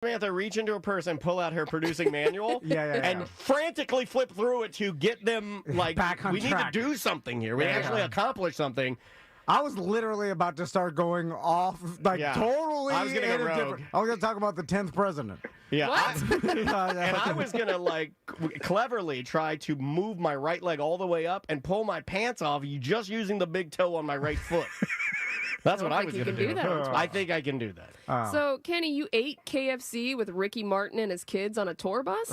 Samantha reach into her purse and pull out her producing manual and frantically flip through it to get them, like, back on we track. need to do something here. We actually accomplish something. I was literally about to start going off, totally. I was going to go rogue. I was going to talk about the 10th president. Yeah. And I was going to, like, cleverly try to move my right leg all the way up and pull my pants off just using the big toe on my right foot. That's what I was going to do. I think I can do that. So, Kenny, you ate KFC with Ricky Martin and his kids on a tour bus?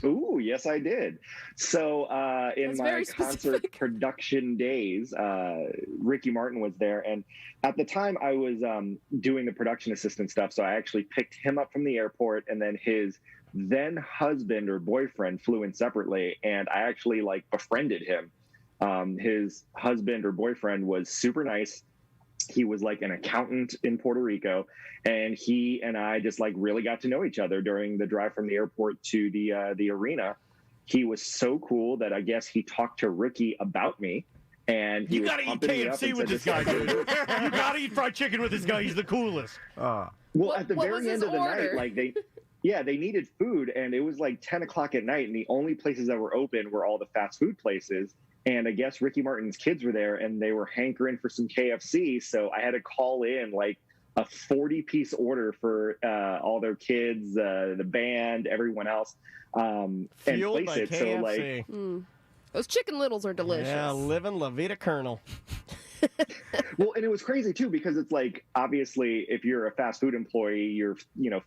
Ooh, yes, I did. So, in my concert production days, Ricky Martin was there. And at the time, I was doing the production assistant stuff. So I actually picked him up from the airport, and then his then husband or boyfriend flew in separately. And I actually, like, befriended him. His husband or boyfriend was super nice. He was like an accountant in Puerto Rico, and he and I just like really got to know each other during the drive from the airport to the arena. He was so cool that I guess he talked to Ricky about me, and he you got to eat KFC with this guy, dude. You got to eat fried chicken with this guy. He's the coolest. Well, at the very end of the night, like they needed food, and it was like 10 o'clock at night, and the only places that were open were all the fast food places. And I guess Ricky Martin's kids were there, and they were hankering for some KFC. So I had to call in like a 40-piece order for all their kids, the band, everyone else, and Fueled place by it. KFC. So like, those chicken littles are delicious. Yeah, living La Vida Colonel. well, and it was crazy too, because it's like, obviously if you're a fast food employee, you're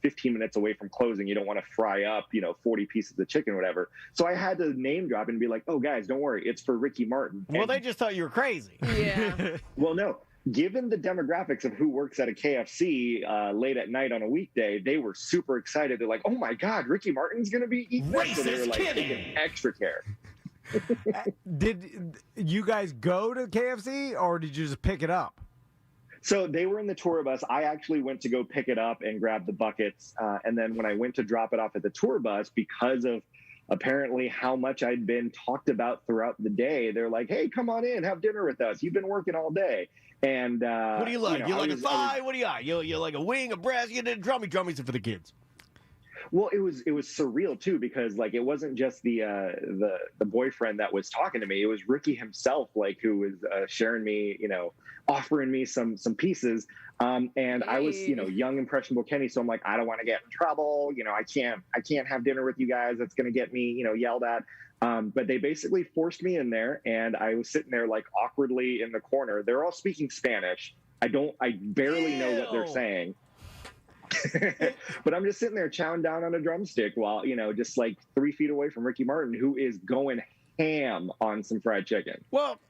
15 minutes away from closing. You don't want to fry up 40 pieces of chicken or whatever. So I had to name drop and be like, oh guys, don't worry, it's for Ricky Martin. Well, they just thought you were crazy. Yeah. Well, no, given the demographics of who works at a KFC late at night on a weekday, they were super excited. They're like, oh my God, Ricky Martin's going to be eating this. So they were like taking extra care. Did you guys go to KFC, or did you just pick it up? So they were in the tour bus. I actually went to go pick it up and grab the buckets. And then when I went to drop it off at the tour bus, because of apparently how much I'd been talked about throughout the day, they're like, hey, come on in, have dinner with us. You've been working all day. And what do you like? You like a thigh? What do you like? You like a wing, a breast? You did drummies for the kids. Well, it was surreal too, because like it wasn't just the boyfriend that was talking to me. It was Ricky himself, like, who was sharing me, offering me some pieces. And I was, young impressionable Kenny, so I'm like, I don't want to get in trouble. I can't have dinner with you guys. That's going to get me, yelled at. But they basically forced me in there, and I was sitting there like awkwardly in the corner. They're all speaking Spanish. I barely know what they're saying. But I'm just sitting there chowing down on a drumstick while, just like 3 feet away from Ricky Martin, who is going ham on some fried chicken. Well,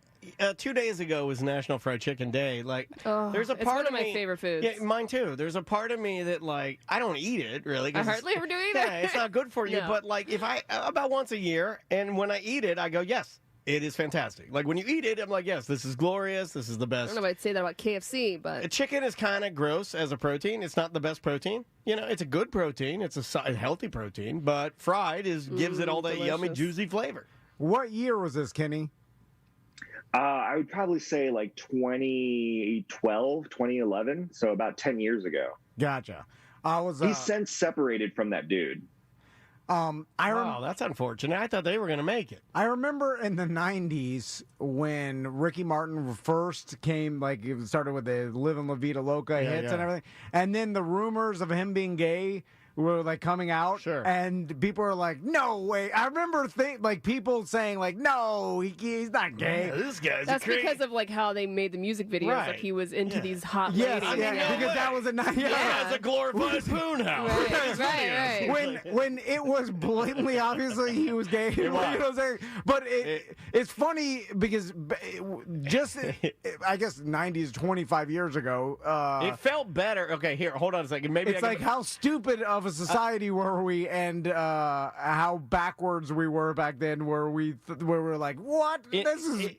2 days ago was National Fried Chicken Day. Like, there's a part it's one of my me, favorite foods. Yeah, mine too. There's a part of me that, like, I don't eat it really. I hardly ever do either. Yeah, it's not good for you. No. But like, if I about once a year, and when I eat it, I go, yes. It is fantastic. Like, when you eat it, I'm like, yes, this is glorious. This is the best. I don't know if I'd say that about KFC, but chicken is kind of gross as a protein. It's not the best protein. It's a good protein. It's a healthy protein, but fried gives it all that yummy, juicy flavor. What year was this, Kenny? I would probably say like 2012, 2011. So about 10 years ago. Gotcha. He's since separated from that dude. Wow, that's unfortunate. I thought they were going to make it. I remember in the 90s when Ricky Martin first came, like, it started with the Livin' La Vida Loca hits and everything. And then the rumors of him being gay were like coming out. Sure. And people were like, no way. I remember people saying like, no, he's not gay. Yeah, this guy's that's because of like how they made the music videos. Right. Like he was into these hot Yes, ladies. because that was a night. Yeah, it's a glorified spoon house. Right. When it was blatantly obviously he was gay. You know what I'm saying? But it's funny because just I guess 90s, 25 years ago. It felt better. Okay, here, hold on a second. Maybe it's like how stupid of a society were we, and how backwards we were back then, where we were like, what? This is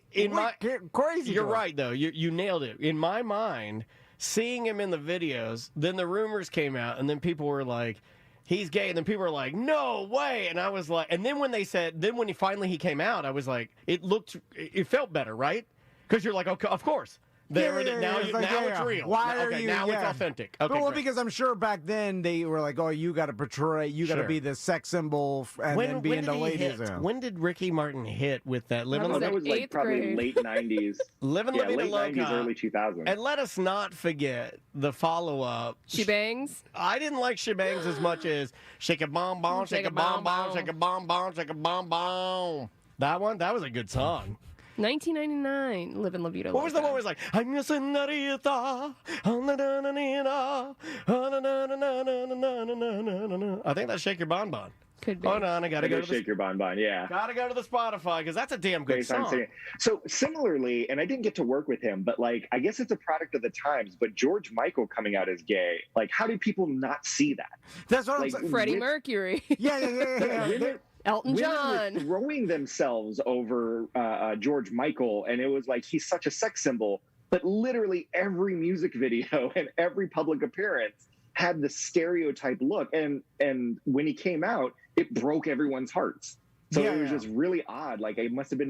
crazy. You're right, though. You nailed it. In my mind, seeing him in the videos, then the rumors came out, and then people were like, he's gay, and then people were like, no way, and I was like, and then when they said, then when he finally came out, I was like, it felt better, right? Because you're like, okay, of course. Now it's real. Why are okay, you? Now it's authentic. Okay, well, great. because I'm sure back then they were like, "Oh, you got to portray, you got to be the sex symbol, and then be into ladies." When did Ricky Martin hit with that? That was like probably late 90s. Living La Vida late Loca. 90s, early 2000s. And let us not forget the follow-up. She Bangs. I didn't like She Bangs as much as Shake a Bomb Bomb, Shake a Bomb Bomb, Shake a Bomb Bomb, Shake a Bomb Bomb. That was a good song. 1999, Living La Vida Loca. What was the one where it was like, I'm your senorita, I think that's Shake Your Bon Bon. Could be. Hold on, I gotta go to Shake Your Bon Bon, yeah. Gotta go to the Spotify, because that's a damn good song. So similarly, and I didn't get to work with him, but like, I guess it's a product of the times, but George Michael coming out as gay, like, how do people not see that? That's what I'm saying. Freddie Mercury. Yeah. Elton John. Women were throwing themselves over George Michael, and it was like, he's such a sex symbol. But literally every music video and every public appearance had the stereotype look. And when he came out, it broke everyone's hearts. So it was just really odd. Like, it must have been